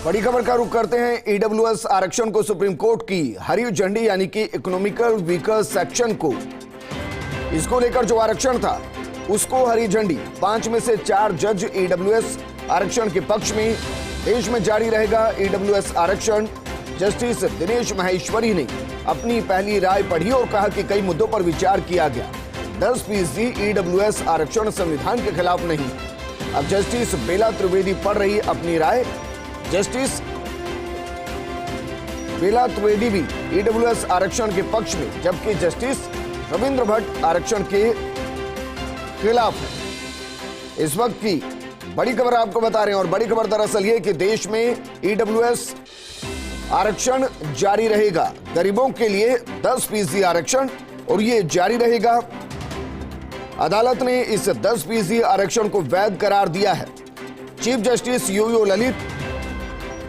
बड़ी खबर का रुख करते हैं। ईडब्ल्यूएस आरक्षण को सुप्रीम कोर्ट की हरी झंडी, यानी कि इकोनॉमिकल वीकर सेक्शन को, इसको लेकर जो आरक्षण था उसको हरी झंडी। 5 में से 4 जज ईडब्ल्यूएस आरक्षण के पक्ष में। देश में जारी रहेगा ईडब्ल्यूएस आरक्षण। जस्टिस दिनेश माहेश्वरी ने अपनी पहली राय पढ़ी और कहा कि कई मुद्दों पर विचार किया गया। 10% ईडब्ल्यूएस आरक्षण संविधान के खिलाफ नहीं। अब जस्टिस बेला त्रिवेदी पढ़ रही अपनी राय। जस्टिस बेला त्रिवेदी भी ईडब्ल्यूएस आरक्षण के पक्ष में, जबकि जस्टिस रविंद्र भट्ट आरक्षण के खिलाफ है। इस वक्त की बड़ी खबर आपको बता रहे हैं, और बड़ी खबर दरअसल ये कि देश में ईडब्ल्यूएस आरक्षण जारी रहेगा। गरीबों के लिए 10% आरक्षण, और ये जारी रहेगा। अदालत ने इस 10% आरक्षण को वैध करार दिया है। चीफ जस्टिस यूयू ललित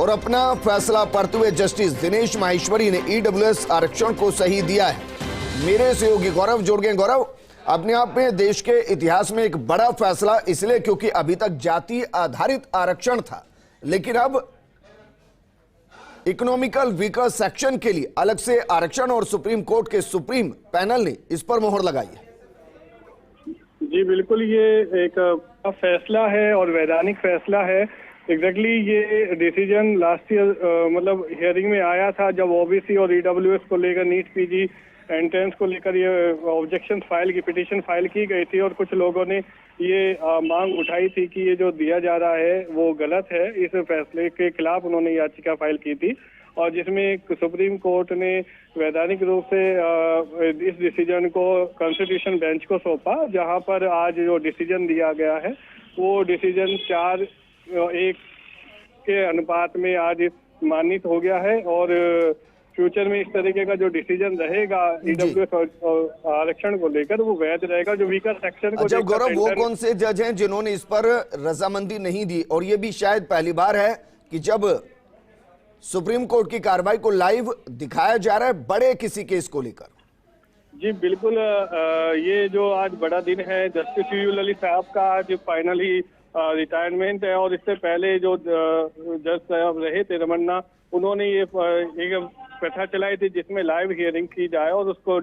और अपना फैसला पढ़ते हुए जस्टिस दिनेश माहेश्वरी ने ईडब्ल्यूएस आरक्षण को सही दिया है। मेरे सहयोगी गौरव जुड़ गए। गौरव, अपने आप में देश के इतिहास में एक बड़ा फैसला, इसलिए क्योंकि अभी तक जाति आधारित आरक्षण था, लेकिन अब इकोनॉमिकल वीकर सेक्शन के लिए अलग से आरक्षण, और सुप्रीम कोर्ट के सुप्रीम पैनल ने इस पर मोहर लगाई है। जी बिल्कुल, ये एक फैसला है और वैधानिक फैसला है। एग्जैक्टली ये डिसीजन लास्ट ईयर मतलब हियरिंग में आया था, जब ओबीसी और ईडब्ल्यूएस को लेकर नीट पीजी एंट्रेंस को लेकर ये ऑब्जेक्शन फाइल की पिटीशन फाइल की गई थी, और कुछ लोगों ने ये मांग उठाई थी कि ये जो दिया जा रहा है वो गलत है। इस फैसले के खिलाफ उन्होंने याचिका फाइल की थी, और जिसमें सुप्रीम कोर्ट ने वैधानिक रूप से इस डिसीजन को कॉन्स्टिट्यूशन बेंच को सौंपा, जहां पर आज जो डिसीजन दिया गया है वो डिसीजन 4-1 के अनुपात में आज मान्यत हो गया है। और फ्यूचर में इस तरीके का जो डिसीजन रहेगा ईडब्ल्यूएस आरक्षण को लेकर, वो वैध रहेगा। जो वीकर सेक्शन को अच्छा गौरव, वो कौन से जज हैं जिन्होंने इस पर रजामंदी नहीं दी? और ये भी शायद पहली बार है कि जब सुप्रीम कोर्ट की कार्रवाई को लाइव दिखाया जा रहा है बड़े किसी केस को लेकर। जी बिल्कुल, ये जो आज बड़ा दिन है, जस्टिस यूयू ललित साहब का आज फाइनली रिटायरमेंट है। और इससे पहले जो जज साहब रहे थे रमन्ना, उन्होंने ये एक प्रथा चलाई थी जिसमें लाइव हियरिंग की जाए, और उसको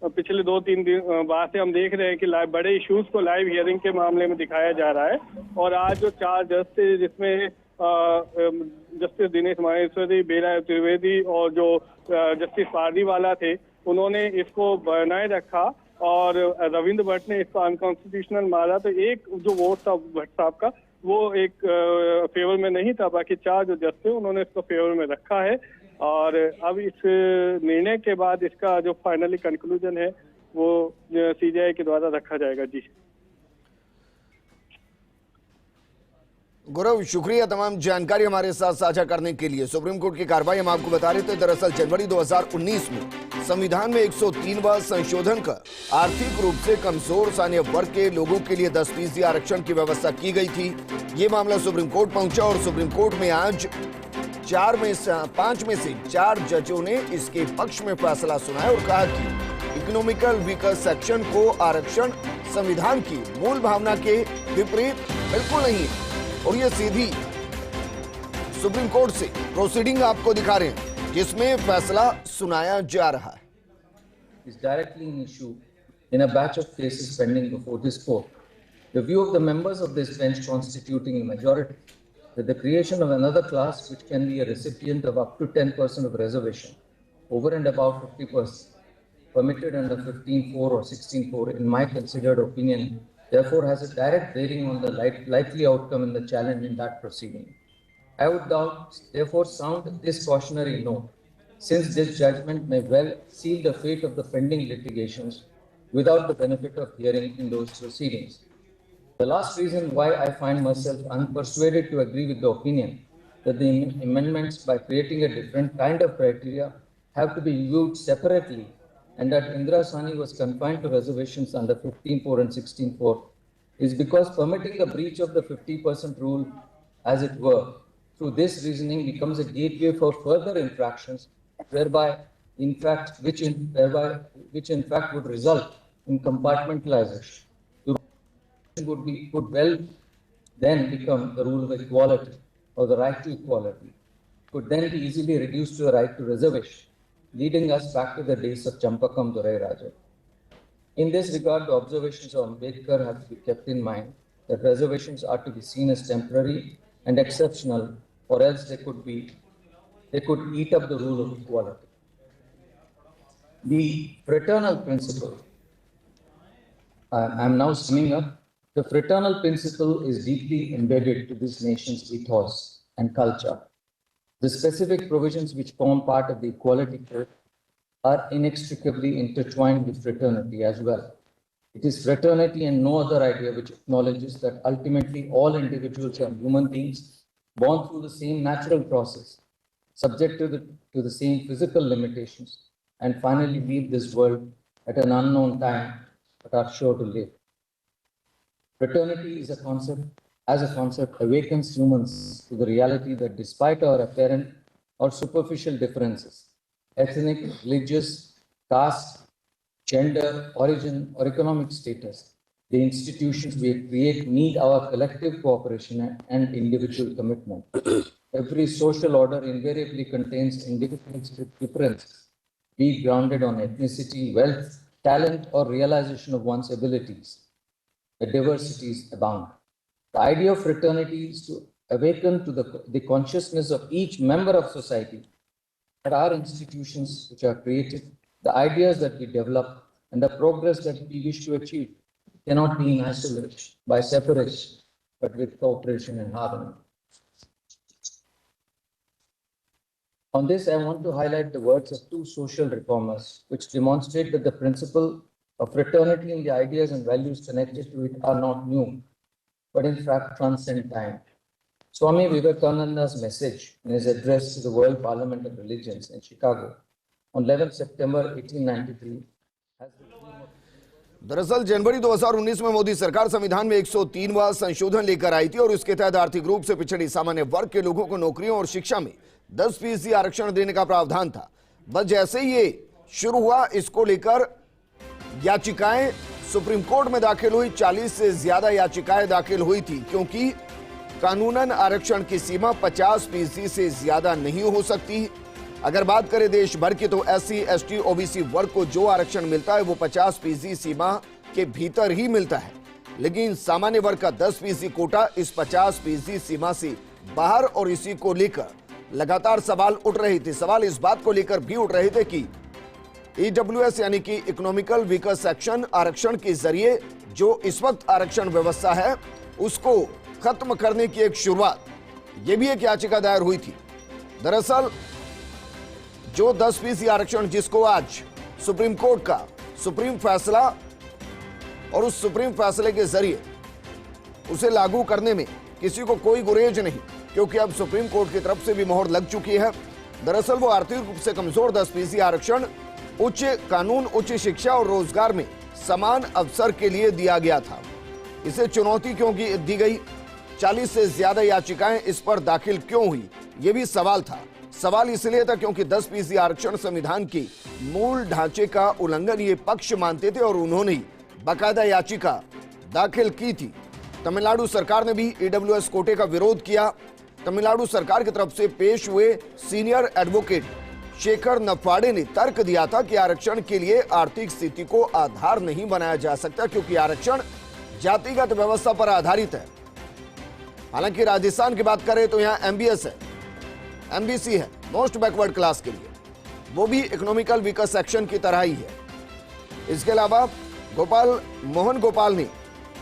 पिछले 2-3 दिन बाद से हम देख रहे हैं कि बड़े इश्यूज को लाइव हियरिंग के मामले में दिखाया जा रहा है। और आज जो 4 जज थे, जिसमें जस्टिस दिनेश माहेश्वरी, बेला त्रिवेदी और जो जस्टिस पारदीवाला थे, उन्होंने इसको बनाए रखा, और रविंद्र भट्ट ने इसको अनकॉन्स्टिट्यूशनल मारा। तो एक जो वोट था भट्ट साहब का, वो एक फेवर में नहीं था, बाकी 4 जो जज थे उन्होंने इसको फेवर में रखा है। और अब इस निर्णय के बाद इसका जो फाइनली कंक्लूजन है वो सीजीआई के द्वारा रखा जाएगा। जी गौरव, शुक्रिया तमाम जानकारी हमारे साथ साझा करने के लिए। सुप्रीम कोर्ट की कार्रवाई हम आपको बता रहे थे। दरअसल जनवरी 2019 में संविधान में 103वां संशोधन कर आर्थिक रूप से कमजोर सामान्य वर्ग के लोगों के लिए 10% आरक्षण की व्यवस्था की गई थी। ये मामला सुप्रीम कोर्ट पहुंचा, और सुप्रीम कोर्ट में आज 5 में से 4 जजों ने इसके पक्ष में फैसला सुनाया और कहा कि इकोनॉमिकल वीकर सेक्शन को आरक्षण संविधान की मूल भावना के विपरीत बिल्कुल नहीं है। और ये सीधी सुप्रीम कोर्ट से प्रोसीडिंग आपको दिखा रहे हैं, जिसमें फैसला सुनाया जा रहा है। Is directly in issue in a batch of cases pending before this court. The view of the members of this bench constituting a majority that the creation of another class which can be a recipient of up to 10% of reservation over and above 50% permitted under 15(4) or 16(4) in my considered opinion therefore has a direct bearing on the likely outcome in the challenge in that proceeding. I would therefore sound this cautionary note, since this judgment may well seal the fate of the pending litigations without the benefit of hearing in those proceedings. The last reason why I find myself unpersuaded to agree with the opinion that the amendments, by creating a different kind of criteria, have to be viewed separately, and that Indira Sahni was confined to reservations under 15(4) and 16(4) is because permitting the breach of the 50% rule, as it were, through this reasoning becomes a gateway for further infractions, which in fact would result in compartmentalization. Would well then become the rule of equality. or the right to equality could then be easily reduced to a right to reservation, leading us back to the days of Champakam Durai Raja. In this regard, the observations of Ambedkar have to be kept in mind that reservations are to be seen as temporary and exceptional, or else they could eat up the rule of equality. The fraternal principle, I'm now summing up, the fraternal principle is deeply embedded to this nation's ethos and culture. The specific provisions which form part of the Equality Code are inextricably intertwined with fraternity as well. It is fraternity and no other idea which acknowledges that ultimately all individuals are human beings born through the same natural process, subject to the same physical limitations, and finally leave this world at an unknown time, but are sure to live. Fraternity is a concept awakens humans to the reality that despite our apparent or superficial differences, ethnic, religious, caste, gender, origin, or economic status, the institutions we create need our collective cooperation and individual commitment. Every social order invariably contains individual differences, be grounded on ethnicity, wealth, talent, or realization of one's abilities. The diversities abound. The idea of fraternity is to awaken to the consciousness of each member of society that our institutions which are created, the ideas that we develop, and the progress that we wish to achieve cannot be in isolation, by separation, but with cooperation and harmony. On this, I want to highlight the words of two social reformers, which demonstrate that the principle of fraternity and the ideas and values connected to it are not new, but in fact transcend time. Swami Vivekananda's message in his address to the World Parliament of Religions in Chicago on 11 September 1893 has the theme of दरअसल जनवरी 2019 में मोदी सरकार संविधान में 103वां संशोधन लेकर आई थी और इसके तहत आर्थिक रूप से पिछड़ी सामान्य वर्ग के लोगों को नौकरियों और शिक्षा में 10% आरक्षण देने का प्रावधान था। बस जैसे ही ये शुरू हुआ, इसको लेकर याचिकाएं सुप्रीम कोर्ट में दाखिल हुई। 40 से ज्यादा याचिकाएं दाखिल हुई थी, क्योंकि कानूनन आरक्षण की सीमा 50% से ज्यादा नहीं हो सकती। अगर बात करें देश भर की, तो SC, ST, OBC वर्ग को जो आरक्षण मिलता है वो 50% सीमा के भीतर ही मिलता है, लेकिन सामान्य वर्ग का 10% कोटा इस 50% सीमा से बाहर। और इसी को लेकर लगातार सवाल उठ रहे थे। सवाल इस बात को लेकर भी उठ रहे थे कि EWS यानी कि इकोनॉमिकल वीकर सेक्शन आरक्षण के जरिए जो इस वक्त आरक्षण व्यवस्था है उसको खत्म करने की एक शुरुआत, यह भी एक याचिका दायर हुई थी। दरअसल जो 10% आरक्षण जिसको आज सुप्रीम कोर्ट का सुप्रीम फैसला और उस सुप्रीम फैसले के जरिए उसे लागू करने में किसी को कोई गुरेज नहीं, क्योंकि अब सुप्रीम कोर्ट की तरफ से भी मोहर लग चुकी है। दरअसल वो आर्थिक रूप से कमजोर 10% आरक्षण उच्च कानून, उच्च शिक्षा और रोजगार में समान अवसर के लिए दिया गया था। इसे चुनौती क्यों दी गई? 40 से ज्यादा याचिकाएं इस पर दाखिल क्यों हुई? यह भी सवाल था। सवाल इसलिए था क्योंकि 10% आरक्षण संविधान के मूल ढांचे का उल्लंघन ये पक्ष मानते थे और उन्होंने ही बाकायदा याचिका दाखिल की थी। तमिलनाडु सरकार ने भी EWS कोटे का विरोध किया। तमिलनाडु सरकार की तरफ से पेश हुए सीनियर एडवोकेट शेखर नफाड़े ने तर्क दिया था कि आरक्षण के लिए आर्थिक स्थिति को आधार नहीं बनाया जा सकता, क्योंकि आरक्षण जातिगत व्यवस्था पर आधारित है। हालांकि राजस्थान की बात करें तो यहाँ MBS है, MBC है, मोस्ट बैकवर्ड क्लास के लिए, वो भी इकोनॉमिकल वीकर सेक्शन की तरह ही है। इसके अलावा मोहन गोपाल ने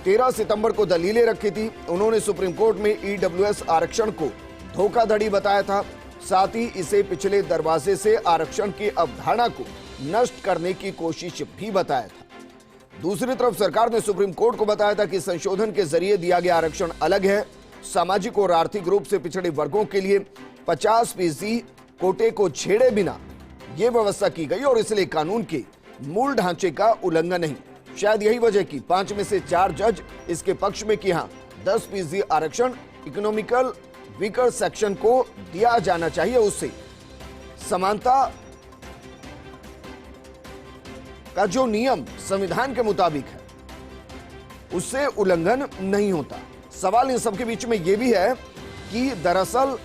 13 सितंबर को दलीलें रखी थी। उन्होंने सुप्रीम कोर्ट में EWS आरक्षण को धोखाधड़ी बताया था, साथ ही इसे पिछले दरवाजे से आरक्षण की अवधारणा को नष्ट करने की कोशिश भी बताया था। दूसरी तरफ सरकार ने सुप्रीम कोर्ट को बताया था कि संशोधन के जरिए दिया गया आरक्षण अलग है। सामाजिक और आर्थिक रूप से पिछड़े वर्गों के लिए 50% कोटे को छेड़े बिना यह व्यवस्था की गई और इसलिए कानून के मूल ढांचे का उल्लंघन नहीं। शायद यही वजह कि 5 में से 4 जज इसके पक्ष में कि हां 10% आरक्षण इकोनॉमिकल वीकर सेक्शन को दिया जाना चाहिए, उससे समानता का जो नियम संविधान के मुताबिक है उससे उल्लंघन नहीं होता। सवाल इन सबके बीच में यह भी है कि दरअसल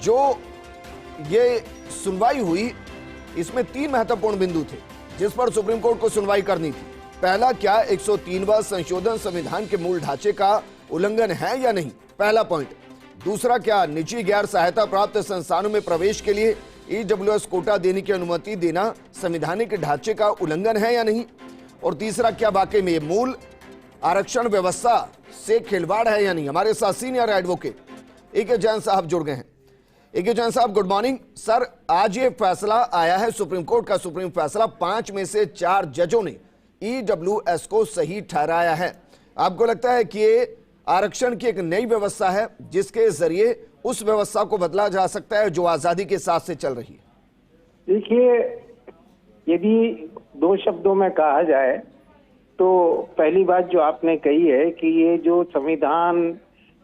जो ये सुनवाई हुई इसमें 3 महत्वपूर्ण बिंदु थे जिस पर सुप्रीम कोर्ट को सुनवाई करनी थी। पहला, क्या 103वां संशोधन संविधान के मूल ढांचे का उल्लंघन है या नहीं, पहला पॉइंट। दूसरा, क्या निजी गैर सहायता प्राप्त संस्थानों में प्रवेश के लिए ईडब्ल्यूएस कोटा देने की अनुमति देना संवैधानिक ढांचे का उल्लंघन है या नहीं, और तीसरा, क्या वाकई में मूल आरक्षण व्यवस्था से खिलवाड़ है या नहीं। हमारे साथ सीनियर एडवोकेट ए.के. जैन साहब जुड़ गए हैं। ए.के. जैन साहब, गुड मॉर्निंग सर। आज ये फैसला आया है सुप्रीम कोर्ट का सुप्रीम फैसला, 5 में से 4 जजों ने ईडब्ल्यूएस को सही ठहराया है। आपको लगता है कि ये आरक्षण की एक नई व्यवस्था है जिसके जरिए उस व्यवस्था को बदला जा सकता है जो आजादी के साथ से चल रही है? देखिए, यदि 2 शब्दों में कहा जाए तो पहली बात जो आपने कही है कि ये जो संविधान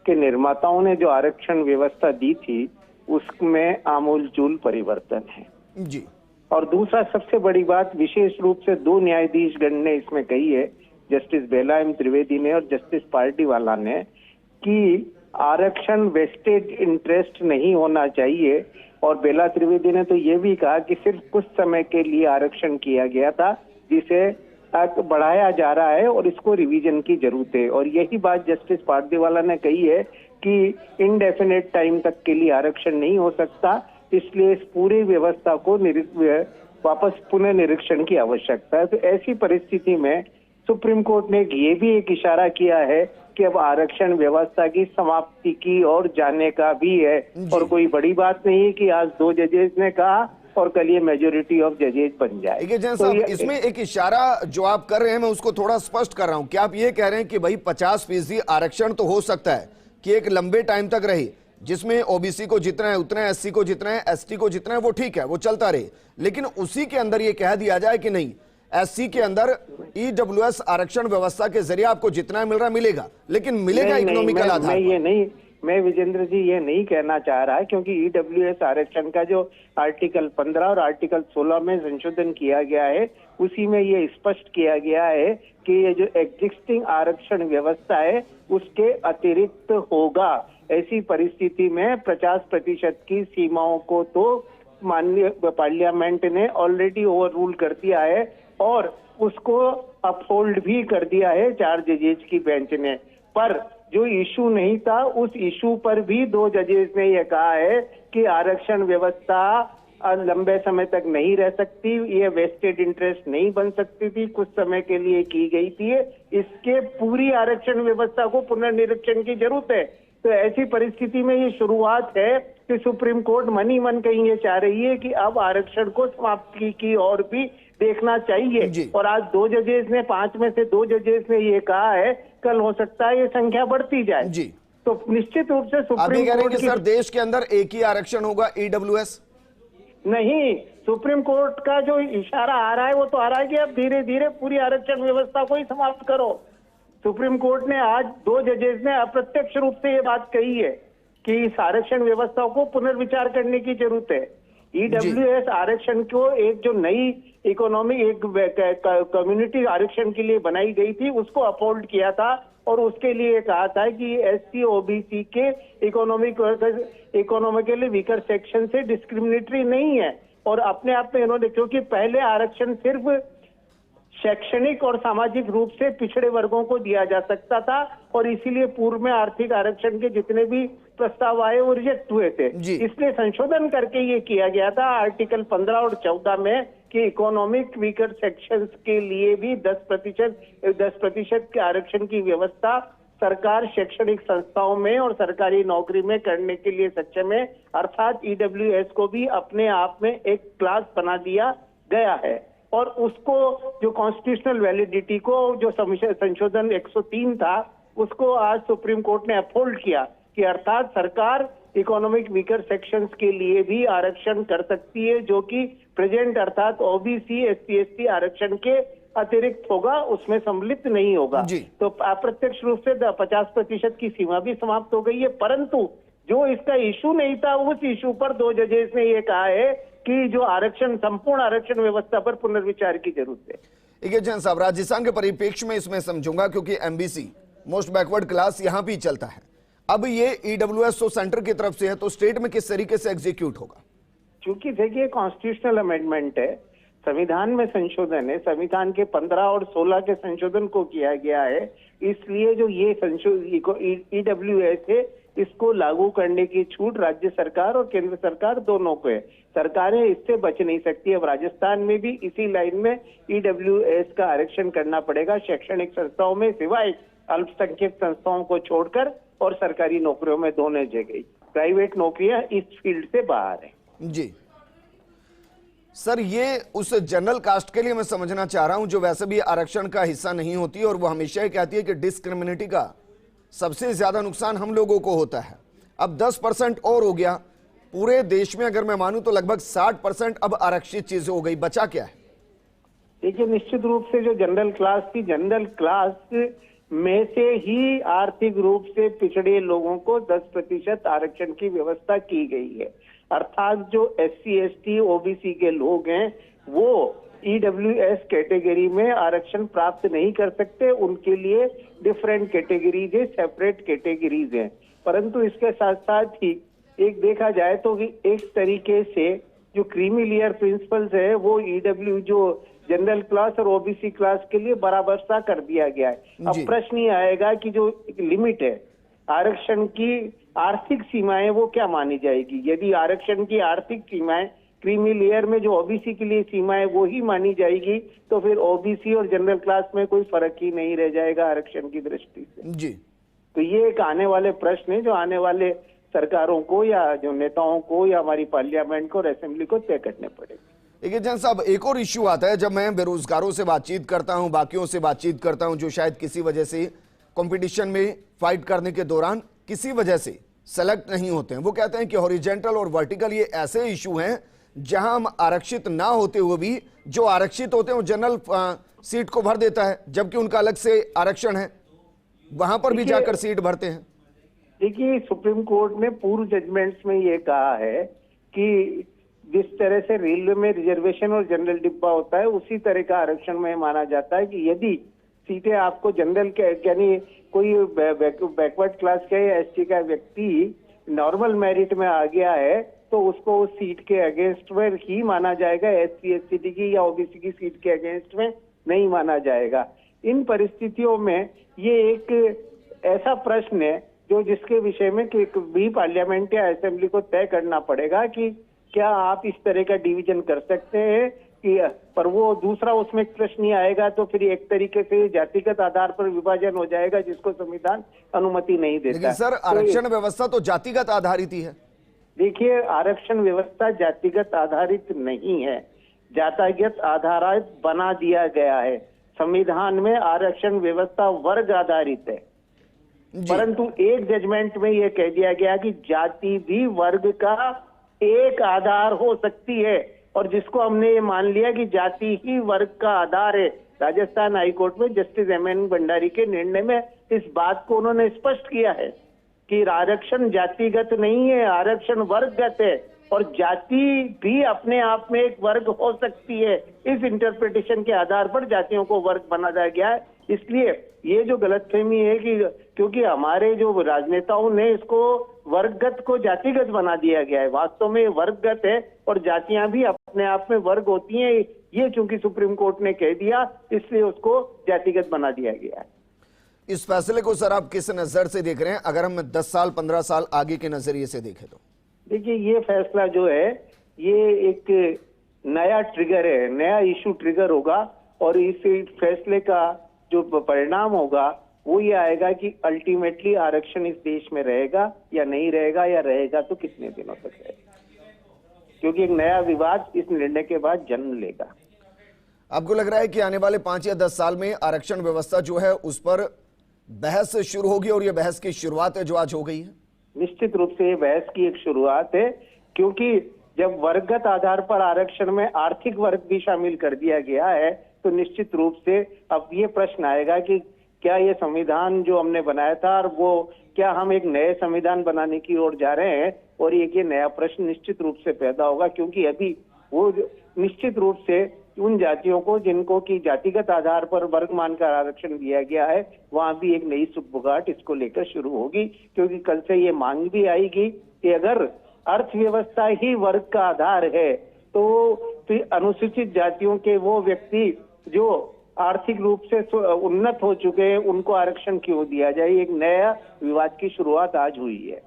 के निर्माताओं ने जो आरक्षण व्यवस्था दी थी उसमें आमूलचूल परिवर्तन है जी। और दूसरा सबसे बड़ी बात विशेष रूप से 2 न्यायाधीशगण ने इसमें कही है, जस्टिस बेला एम त्रिवेदी ने और जस्टिस पार्टीवाला ने, कि आरक्षण वेस्टेड इंटरेस्ट नहीं होना चाहिए। और बेला त्रिवेदी ने तो ये भी कहा कि सिर्फ कुछ समय के लिए आरक्षण किया गया था जिसे बढ़ाया जा रहा है और इसको रिवीजन की जरूरत है। और यही बात जस्टिस पार्टीवाला ने कही है कि इनडेफिनेट टाइम तक के लिए आरक्षण नहीं हो सकता, इसलिए इस पूरी व्यवस्था को वापस पुनः निरीक्षण की आवश्यकता है। तो ऐसी परिस्थिति में सुप्रीम कोर्ट ने ये भी एक इशारा किया है कि अब आरक्षण व्यवस्था की समाप्ति की ओर जाने का भी है। और कोई बड़ी बात नहीं है कि आज 2 जजेस ने कहा और कल ये मेजोरिटी ऑफ जजेस बन जाए। जैन साहब, इसमें एक इशारा जो आप कर रहे हैं मैं उसको थोड़ा स्पष्ट कर रहा हूं। क्या आप ये कह रहे हैं कि भाई 50% आरक्षण तो हो सकता है कि एक लंबे टाइम तक रहे, जिसमें ओबीसी को जितना है उतना है, एससी को जितना है, एसटी को जितना है, वो ठीक है, वो चलता रहे, लेकिन उसी के अंदर ये कह दिया जाए कि नहीं, एससी के अंदर ईडब्ल्यूएस आरक्षण व्यवस्था के जरिए आपको जितना मिल रहा मिलेगा, लेकिन मिलेगा इकोनॉमिकल आधार पर। मैं विजेंद्र जी ये नहीं कहना चाह रहा है, क्योंकि ईडब्ल्यूएस आरक्षण का जो आर्टिकल 15 और आर्टिकल 16 में संशोधन किया गया है उसी में ये स्पष्ट किया गया है कि ये जो एग्जिस्टिंग आरक्षण व्यवस्था है उसके अतिरिक्त होगा। ऐसी परिस्थिति में 50% की सीमाओं को तो माननीय पार्लियामेंट ने ऑलरेडी ओवर रूल कर दिया है और उसको अपहोल्ड भी कर दिया है 4 जजेज की बेंच ने। पर जो इशू नहीं था उस इशू पर भी 2 जजेस ने यह कहा है कि आरक्षण व्यवस्था लंबे समय तक नहीं रह सकती, ये वेस्टेड इंटरेस्ट नहीं बन सकती थी, कुछ समय के लिए की गई थी, इसके पूरी आरक्षण व्यवस्था को पुनर्निरीक्षण की जरूरत है। तो ऐसी परिस्थिति में ये शुरुआत है कि सुप्रीम कोर्ट मन ही मन कहीं ये चाह रही है कि अब आरक्षण को समाप्ति की ओर भी देखना चाहिए। और आज 2 जजेस ने, 5 में से 2 जजेस ने ये कहा है, कल हो सकता है ये संख्या बढ़ती जाए जी। तो निश्चित रूप से सुप्रीम कोर्ट की सर देश के अंदर एक ही आरक्षण होगा ईडब्ल्यूएस नहीं, सुप्रीम कोर्ट का जो इशारा आ रहा है वो तो आ रहा है कि अब धीरे धीरे पूरी आरक्षण व्यवस्था को ही समाप्त करो। सुप्रीम कोर्ट ने आज 2 जजेस ने अप्रत्यक्ष रूप से ये बात कही है कि इस आरक्षण व्यवस्था को पुनर्विचार करने की जरूरत है। ईडब्ल्यूएस आरक्षण को एक जो नई इकोनॉमी एक कम्युनिटी आरक्षण के लिए बनाई गई थी उसको अपहोल्ड किया था और उसके लिए कहा था कि एससी ओबीसी के इकोनॉमिकली वीकर सेक्शन से डिस्क्रिमिनेटरी नहीं है। और अपने आप में इन्होंने, क्योंकि पहले आरक्षण सिर्फ शैक्षणिक और सामाजिक रूप से पिछड़े वर्गों को दिया जा सकता था और इसीलिए पूर्व में आर्थिक आरक्षण के जितने भी प्रस्ताव आए वो रिजेक्ट हुए थे। इसलिए संशोधन करके ये किया गया था आर्टिकल 15 और 14 में कि इकोनॉमिक वीकर सेक्शंस के लिए भी 10% के आरक्षण की व्यवस्था सरकार शैक्षणिक संस्थाओं में और सरकारी नौकरी में करने के लिए सक्षम है। अर्थात ईडब्ल्यूएस को भी अपने आप में एक क्लास बना दिया गया है और उसको जो कॉन्स्टिट्यूशनल वैलिडिटी को जो संशोधन 103 था उसको आज सुप्रीम कोर्ट ने अपहोल्ड किया कि अर्थात सरकार इकोनॉमिक वीकर सेक्शंस के लिए भी आरक्षण कर सकती है जो कि प्रेजेंट अर्थात ओबीसी एससी एसटी आरक्षण के अतिरिक्त होगा, उसमें सम्मिलित नहीं होगा। तो अप्रत्यक्ष रूप से 50% की सीमा भी समाप्त हो गई है। परंतु जो इसका इशू नहीं था उस इशू पर 2 जजेस ने ये कहा है कि जो आरक्षण संपूर्ण आरक्षण व्यवस्था पर पुनर्विचार की जरूरत है। जैन साहब, राजस्थान के परिप्रेक्ष्य में इसमें समझूंगा क्योंकि एमबीसी मोस्ट बैकवर्ड क्लास यहाँ भी चलता है। अब ये ईडब्ल्यूएस तो सेंटर की तरफ से है, तो स्टेट में किस तरीके से एग्जीक्यूट होगा? क्योंकि देखिए कॉन्स्टिट्यूशनल अमेंडमेंट है, संविधान में संशोधन है, संविधान के 15 और 16 के संशोधन को किया गया है, इसलिए जो ये ईडब्ल्यूएस है इसको लागू करने की छूट राज्य सरकार और केंद्र सरकार दोनों को है। सरकारें इससे बच नहीं सकती। अब राजस्थान में भी इसी लाइन में ईडब्ल्यूएस का आरक्षण करना पड़ेगा शैक्षणिक संस्थाओं में, सिवाय अल्पसंख्यक संस्थाओं को छोड़कर, और सरकारी नौकरियों में दोनों जगह। प्राइवेट नौकरियां इस फील्ड से बाहर है। जी सर, ये उस जनरल कास्ट के लिए मैं समझना चाह रहा हूं जो वैसे भी आरक्षण का हिस्सा नहीं होती और वो हमेशा ही कहती है कि डिस्क्रिमिनेटी का सबसे ज्यादा नुकसान हम लोगों को होता है। अब 10% और हो गया। पूरे देश में अगर मैं मानूं तो लगभग 60% अब आरक्षित चीजें हो गई। बचा क्या है? देखिए निश्चित रूप से जो जनरल क्लास थी, जनरल क्लास में से ही आर्थिक रूप से पिछड़े लोगों को 10% आरक्षण की व्यवस्था की गई है। अर्थात जो SC ST OBC के लोग हैं वो ईडब्ल्यूएस कैटेगरी में आरक्षण प्राप्त नहीं कर सकते, उनके लिए डिफरेंट कैटेगरीज है, सेपरेट कैटेगरीज हैं। परंतु इसके साथ साथ ही एक देखा जाए तो एक तरीके से जो क्रीमी लेयर प्रिंसिपल्स है वो ईडब्ल्यू जो जनरल क्लास और ओबीसी क्लास के लिए बराबर सा कर दिया गया है। अब प्रश्न ये आएगा कि जो लिमिट है आरक्षण की आर्थिक सीमाएं वो क्या मानी जाएगी। यदि आरक्षण की आर्थिक सीमाएं क्रीमी लेयर में जो ओबीसी के लिए सीमाएं वो ही मानी जाएगी तो फिर ओबीसी और जनरल क्लास में कोई फर्क ही नहीं रह जाएगा आरक्षण की दृष्टि से। जी, तो ये एक आने वाले प्रश्न है जो आने वाले सरकारों को या जो नेताओं को या हमारी पार्लियामेंट को और असेंबली को तय करने पड़ेंगे। देखिए जैन साहब, एक और इश्यू आता है जब मैं बेरोजगारों से बातचीत करता हूं, बाकियों से बातचीत करता हूं जो शायद किसी वजह से कंपटीशन में फाइट करने के दौरान किसी वजह से सेलेक्ट नहीं होते हैं। वो कहते हैं कि हॉरिजेंटल और वर्टिकल ये ऐसे इशू हैं जहां हम आरक्षित ना होते हुए भी जो आरक्षित होते हैं वो जनरल सीट को भर देता है, जबकि उनका अलग से आरक्षण है, वहां पर भी जाकर सीट भरते हैं। देखिए सुप्रीम कोर्ट ने पूर्व जजमेंट्स में ये कहा है कि जिस तरह से रेलवे में रिजर्वेशन और जनरल डिब्बा होता है उसी तरह का आरक्षण में माना जाता है कि यदि सीटें आपको जनरल के यानी कोई बैकवर्ड क्लास का या एसटी का व्यक्ति नॉर्मल मेरिट में आ गया है तो उसको उस सीट के अगेंस्ट में ही माना जाएगा, एससी एसटी की या ओबीसी की सीट के अगेंस्ट में नहीं माना जाएगा। इन परिस्थितियों में ये एक ऐसा प्रश्न है जो जिसके विषय में भी पार्लियामेंट या असेंबली को तय करना पड़ेगा कि क्या आप इस तरह का डिवीजन कर सकते हैं कि, पर वो दूसरा उसमें प्रश्न ही आएगा तो फिर एक तरीके से जातिगत आधार पर विभाजन हो जाएगा जिसको संविधान अनुमति नहीं देता। लेकिन सर आरक्षण व्यवस्था तो जातिगत आधारित ही है। देखिए आरक्षण व्यवस्था जातिगत आधारित नहीं है, जातिगत आधारित बना दिया गया है। संविधान में आरक्षण व्यवस्था वर्ग आधारित है, परंतु एक जजमेंट में यह कह दिया गया कि जाति भी वर्ग का एक आधार हो सकती है और जिसको हमने ये मान लिया कि जाति ही वर्ग का आधार है। राजस्थान हाईकोर्ट में जस्टिस एमएन भंडारी के निर्णय में इस बात को उन्होंने स्पष्ट किया है कि आरक्षण जातिगत नहीं है, आरक्षण वर्गगत है और जाति भी अपने आप में एक वर्ग हो सकती है। इस इंटरप्रिटेशन के आधार पर जातियों को वर्ग बनाया गया है। इसलिए ये जो गलतफहमी है कि क्योंकि हमारे जो राजनेताओं ने इसको वर्गगत को जातिगत बना दिया गया है, वास्तव में वर्गगत है और जातियां भी अपने आप में वर्ग होती हैं। ये चूंकि सुप्रीम कोर्ट ने कह दिया इसलिए उसको जातिगत बना दिया गया है। इस फैसले को सर आप किस नजर से देख रहे हैं, अगर हम 10 साल 15 साल आगे के नजरिए से देखें तो? देखिए ये फैसला जो है ये एक नया ट्रिगर है, नया इशू ट्रिगर होगा और इस फैसले का जो परिणाम होगा वो ये आएगा कि अल्टीमेटली आरक्षण इस देश में रहेगा या नहीं रहेगा, या रहेगा तो कितने दिनों तक रहेगा, क्योंकि एक नया विवाद इस निर्णय के बाद जन्म लेगा। आपको लग रहा है कि आने वाले 5 या 10 साल में आरक्षण व्यवस्था जो है उस पर बहस शुरू होगी और ये बहस की शुरुआत है जो आज हो गई है? निश्चित रूप से ये बहस की एक शुरुआत है, क्योंकि जब वर्गगत आधार पर आरक्षण में आर्थिक वर्ग भी शामिल कर दिया गया है तो निश्चित रूप से अब ये प्रश्न आएगा कि क्या ये संविधान जो हमने बनाया था और वो क्या हम एक नए संविधान बनाने की ओर जा रहे हैं, और ये नया प्रश्न निश्चित रूप से पैदा होगा। क्योंकि अभी वो निश्चित रूप से उन जातियों को जिनको की जातिगत आधार पर वर्ग मानकर आरक्षण दिया गया है, वहां भी एक नई सुगबुगाहट इसको लेकर शुरू होगी, क्योंकि कल से ये मांग भी आएगी कि अगर अर्थव्यवस्था ही वर्ग का आधार है तो फिर अनुसूचित जातियों के वो व्यक्ति जो आर्थिक रूप से उन्नत हो चुके हैं उनको आरक्षण क्यों दिया जाए। एक नया विवाद की शुरुआत आज हुई है।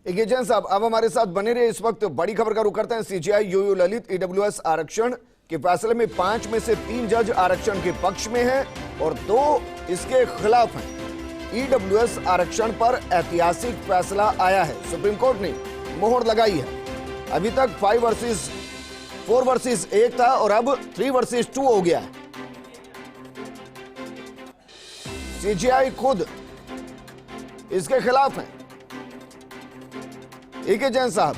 जैन साहब, अब हमारे साथ बने रहे। इस वक्त बड़ी खबर का रुख करते हैं। सीजेआई यूयू ललित ईडब्ल्यूएस आरक्षण के फैसले में 5 में से 3 जज आरक्षण के पक्ष में हैं और 2 इसके खिलाफ हैं। ईडब्ल्यूएस आरक्षण पर ऐतिहासिक फैसला आया है। सुप्रीम कोर्ट ने मोहर लगाई है। अभी तक 4 वर्सेस 1 था और अब 3 वर्सेस 2 हो गया है। सीजेआई खुद इसके खिलाफ है। जैन साहब,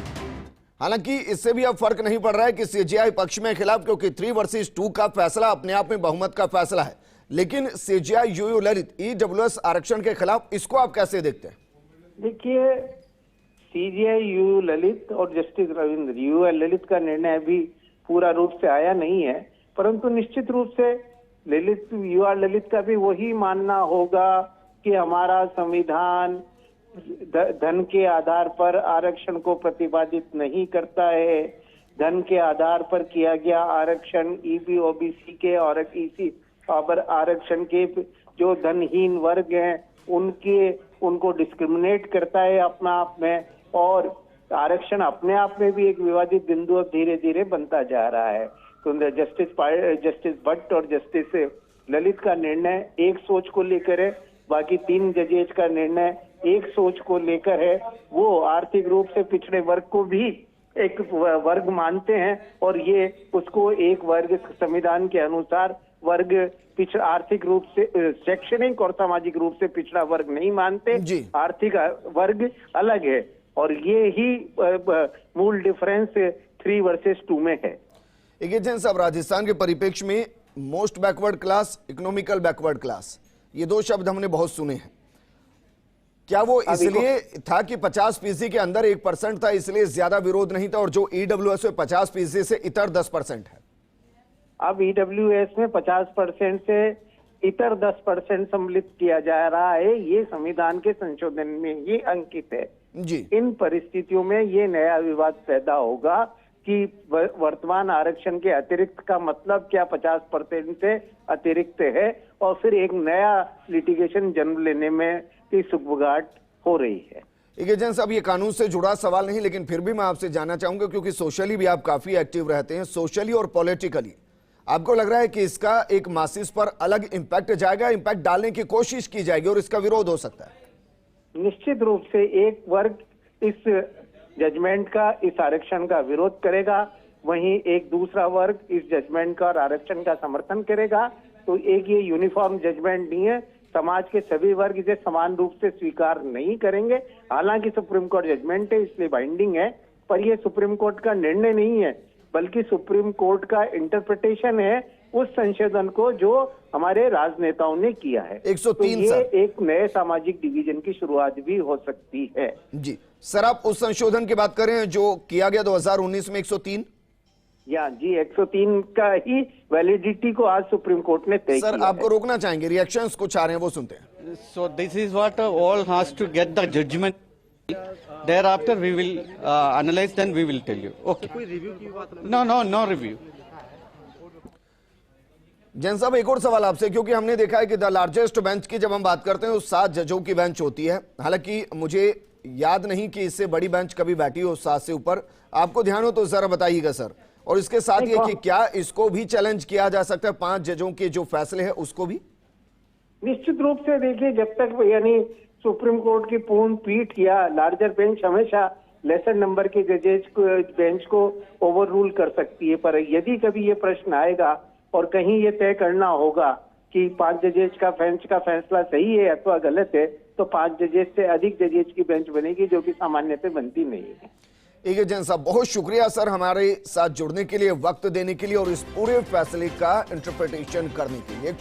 हालांकि इससे भी अब फर्क नहीं पड़ रहा है कि सीजेआई पक्ष में खिलाफ, क्योंकि 3 वर्सेस 2 का फैसला अपने आप में बहुमत का फैसला है। लेकिन सीजेआई यूयू ललित ईडब्ल्यूएस आरक्षण के खिलाफ, इसको आप कैसे देखते हैं? देखिए, सीजेआई यूयू ललित और जस्टिस रविंद्र यूयू ललित का निर्णय अभी पूरा रूप से आया नहीं है, परंतु निश्चित रूप से यूयू ललित का भी वही मानना होगा कि हमारा संविधान धन के आधार पर आरक्षण को प्रतिपादित नहीं करता है। धन के आधार पर किया गया आरक्षण ईबी ओबीसी के और ईसी आरक्षण के जो धनहीन वर्ग हैं उनको डिस्क्रिमिनेट करता है अपना आप में, और आरक्षण अपने आप में भी एक विवादित बिंदु अब धीरे धीरे बनता जा रहा है। तो जस्टिस भट्ट और जस्टिस ललित का निर्णय एक सोच को लेकर है, बाकी 3 जजेज का निर्णय एक सोच को लेकर है। वो आर्थिक रूप से पिछड़े वर्ग को भी एक वर्ग मानते हैं और ये उसको एक वर्ग संविधान के अनुसार वर्ग आर्थिक रूप से शैक्षणिक और सामाजिक रूप से पिछड़ा वर्ग नहीं मानते। आर्थिक वर्ग अलग है और ये ही मूल डिफरेंस 3 वर्सेस 2 में है। जैन साहब, राजस्थान के परिप्रेक्ष्य में most backward class, economical backward class, ये 2 शब्द हमने बहुत सुने हैं। क्या वो इसलिए था कि 50% के अंदर 1% था, इसलिए ज्यादा विरोध नहीं था, और जो ईडब्ल्यूएस में 50% से इतर 10% है? अब ईडब्ल्यूएस में 50% से इतर 10% सम्मिलित किया जा रहा है। ये संविधान के संशोधन में ही अंकित है जी। इन परिस्थितियों में ये नया विवाद पैदा होगा कि वर्तमान आरक्षण के अतिरिक्त का मतलब क्या 50% से अतिरिक्त है, और फिर एक नया लिटिगेशन जन्म लेने में सुगबुगाहट हो रही है। जैन साहब, ये कानून से जुड़ा सवाल नहीं, लेकिन फिर भी मैं आपसे जानना चाहूंगा, क्योंकि सोशली भी आप काफी एक्टिव रहते हैं, सोशली और पॉलिटिकली आपको लग रहा है कि इसका एक मासिस पर अलग इंपैक्ट जाएगा, इंपैक्ट डालने की कोशिश की जाएगी और इसका विरोध हो सकता है? निश्चित रूप से एक वर्ग इस जजमेंट का, इस आरक्षण का विरोध करेगा, वहीं एक दूसरा वर्ग इस जजमेंट का और आरक्षण का समर्थन करेगा। तो एक ये यूनिफॉर्म जजमेंट नहीं है, समाज के सभी वर्ग इसे समान रूप से स्वीकार नहीं करेंगे। हालांकि सुप्रीम कोर्ट जजमेंट है इसलिए बाइंडिंग है, पर यह सुप्रीम कोर्ट का निर्णय नहीं है, बल्कि सुप्रीम कोर्ट का इंटरप्रिटेशन है उस संशोधन को जो हमारे राजनेताओं ने किया है। 103 तो ये एक नए सामाजिक डिवीजन की शुरुआत भी हो सकती है। जी सर, आप उस संशोधन की बात करें जो किया गया 2019 में 103? या जी, 103 का ही वैलिडिटी को आज सुप्रीम कोर्ट ने तय किया। सर, आपको रोकना चाहेंगे, रिएक्शंस कुछ आ रहे हैं वो सुनते हैं। So this is what all has to get the judgment. Thereafter we will analyze, then we will tell you. Okay. कोई रिव्यू की बात? No review. जैन साहब, एक और सवाल आपसे, क्योंकि हमने देखा है कि द लार्जेस्ट बेंच की जब हम बात करते हैं उस 7 जजों की बेंच होती है। हालांकि मुझे याद नहीं कि इससे बड़ी बेंच कभी बैठी हो 7 से ऊपर। आपको ध्यान हो तो जरा बताइएगा सर। और इसके साथ ये कि क्या इसको भी चैलेंज किया जा सकता है, 5 जजों के जो फैसले हैं उसको भी? निश्चित रूप से देखिए, जब तक यानी सुप्रीम कोर्ट की पूर्ण पीठ या लार्जर बेंच हमेशा लेसर नंबर के जजेज को बेंच को ओवर रूल कर सकती है, पर यदि कभी ये प्रश्न आएगा और कहीं ये तय करना होगा कि 5 जजेज का बेंच का फैसला सही है अथवा गलत है, तो 5 जजेज से अधिक जजेज की बेंच बनेगी, जो कि सामान्यतः बनती नहीं है। जैन साहब, बहुत शुक्रिया सर हमारे साथ जुड़ने के लिए, वक्त देने के लिए और इस पूरे फैसले का इंटरप्रिटेशन करने के लिए।